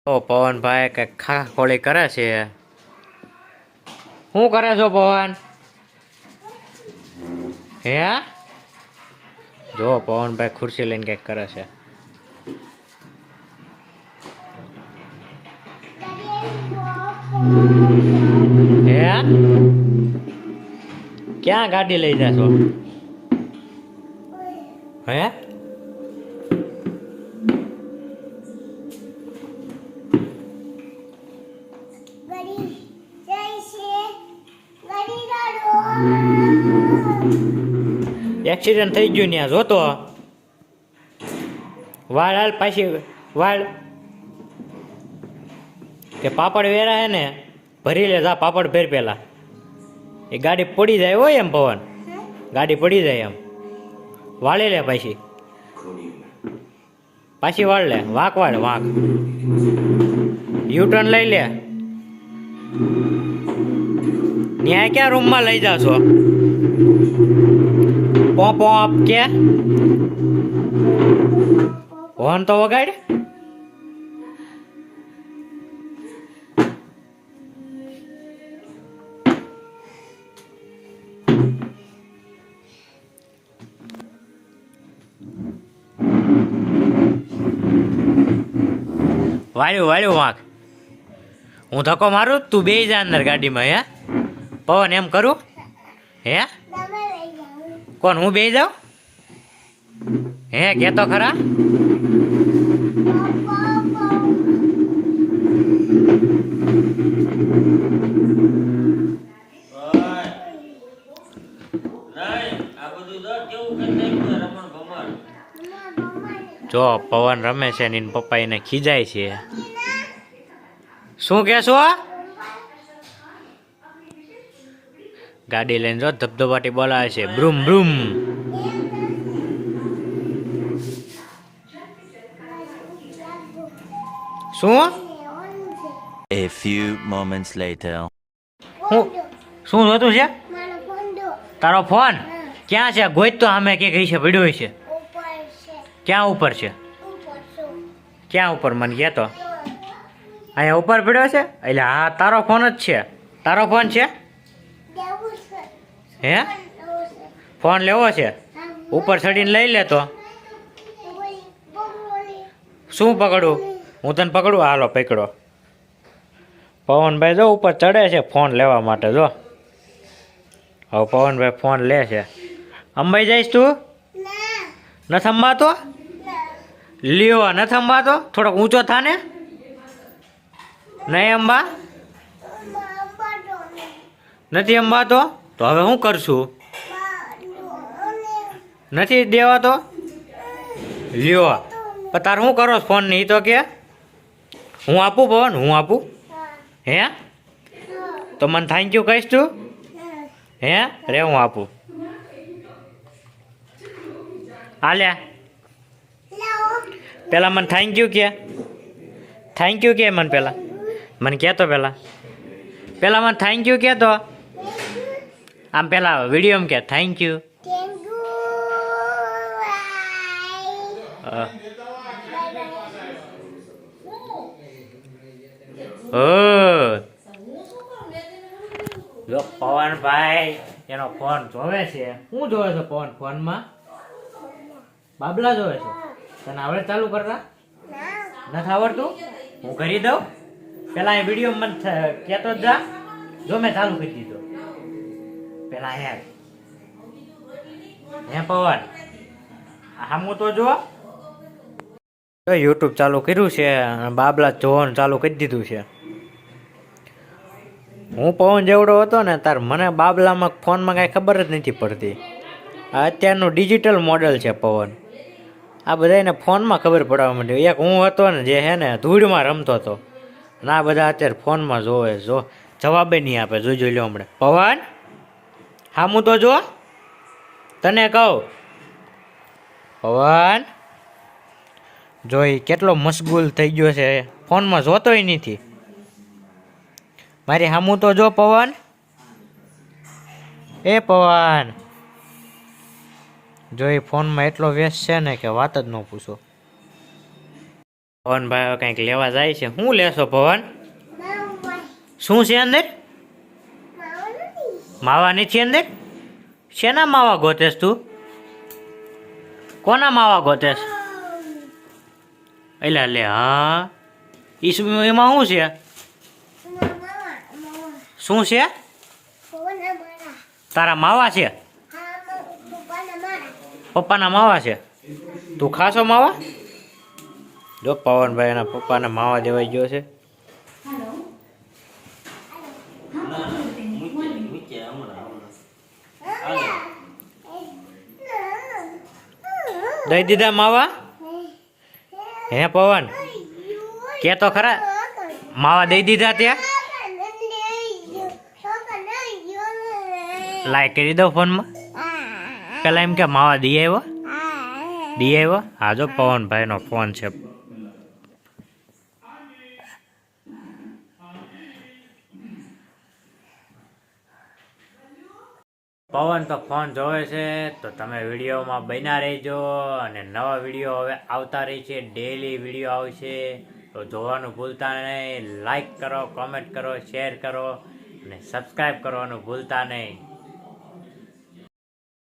તો પવનભાઈ કઈક ખા ખોળી કરે છે. શું કરે છો પવન? હે જો પવનભાઈ ખુરશી લઈને કઈક કરે છે. હે ક્યાં ગાડી લઈ જાશો? હે એક્સિડન્ટ થઈ ગયું ત્યાં જોતો. વાળ હાલ પાછી વાળ કે પાપડ વેરા હે ને ભરી લે જા પાપડ ભેર પેલા. એ ગાડી પડી જાય હોય એમ પવન, ગાડી પડી જાય એમ વાળી લે પાછી વાળ લે વાંક યુટર્ન લઈ લે. ન્યાય ક્યાં રૂમમાં લઈ જાશો? પોપ કે હોર્ન તો વગાડ. વાળ્યું વાંક. હું ધક્કો મારું તું બે જા અંદર ગાડીમાં. હે પવન એમ કરું? હે કોણ હું બે જાઉં? હે કેતો ખરા? જો પવન રમે છે ને પપ્પા એને ખીજાય છે. શું કેશો? ગાડી લઈને જો ધબધબાટી બોલાવે છે બ્રુમ બ્રુમ. શું? A few moments later. શું જોતું છે? તારો ફોન ક્યાં છે? ગોઈત તો અમે કે ગઈ છે પડ્યો છે. ક્યાં ઉપર છે? ક્યાં ઉપર મને કહેતો? અહીંયા ઉપર પડ્યો છે? એટલે હા તારો ફોન જ છે. તારો ફોન છે? હે ફોન લેવો છે? ઉપર ચડીને લઈ લે તો. શું પકડું? હું તને પકડું? હાલો પકડો. પવનભાઈ જો ઉપર ચડે છે ફોન લેવા માટે. જો હવે પવનભાઈ ફોન લે છે. અંબાઈ જઈશ તું? નથી અંબાતો? લ્યો નથી અંબાતો? થોડોક ઊંચો થાને. નહીં અંબા? નથી અંબાતો? તો હવે શું કરશું? નથી દેવાતો? લ્યો પણ તાર શું કરો ફોન નહીં તો કે હું આપું પવન? હું આપું? હે તો મને થેન્ક યુ કહીશ તું? હે રે હું આપું. આલ્યા પેલા મને થેન્ક યુ કે મને પેલા મને કહેતો પેલા મને થેન્ક યુ કહેતો. આમ પેલા વિડીયોમાં કે થેન્ક યુ. જો પવનભાઈ એનો ફોન જોવે છે. શું જોવે છે પવન ફોનમાં? બાબલા જોવે છે. તને આવડે ચાલુ કરતા? નથી આવડતું? હું કરી દઉં. પેલા એ વિડીયો મને કહેતો જ જા. જો મેં ચાલુ કરી દીધો. પેલા હે પવન હામું તો જો. યુટ્યુબ ચાલુ કર્યું છે બાબલા જોવાનું ચાલુ કરી દીધું છે. હું પવન જેવડો હતો ને તાર મને બાબલામાં ફોનમાં કાંઈ ખબર જ નથી પડતી. આ અત્યારનું ડિજિટલ મોડેલ છે પવન. આ બધાને ફોનમાં ખબર પડવા માંડી. એક હું હતો ને જે હે ને ધૂળમાં રમતો હતો. ના બધા અત્યારે ફોનમાં જોવે. જો જવાબે નહીં આપે. જોઈ લો હમણાં. પવન હામું તો જો. તને કહું પવન જોઈ કેટલો મશગુલ થઈ ગયો છે. ફોનમાં જોતોય નથી. મારી હામું તો જો પવન. એ પવન જો એ ફોનમાં એટલો વ્યસ્ત છે ને કે વાત જ ન પૂછો. પવનભાઈ હવે કંઈક લેવા જાય છે. શું લેશો પવન? શું છે અંદર? માવા નથી અંદર? શેના માવા ગોતેસ તું? કોના માવા ગોતેસ? એલા લે હા એમાં શું છે? શું છે? તારા માવા છે? પપ્પાના માવા છે? તું ખાશો માવા? જો પવનભાઈ એના પપ્પાને માવા દેવાઈ ગયો છે. દઈ દીધા માવા? હે પવન કે તો ખરા માવા દઈ દીધા ત્યાં? લાઈક કરી દો ફોનમાં. પેલા એમ કે માવા દી આવ્યો? દી આવ્યો? હા જો પવનભાઈનો ફોન છે. પવન તો ફોન જોવે છે તો તમે વિડીયોમાં બન્યા રહેજો. અને નવા વિડીયો હવે આવતા રહી છે, ડેઈલી વિડીયો આવશે તો જોવાનું ભૂલતા નહીં. લાઈક કરો, કોમેન્ટ કરો, શેર કરો અને સબસ્ક્રાઈબ કરવાનું ભૂલતા નહીં.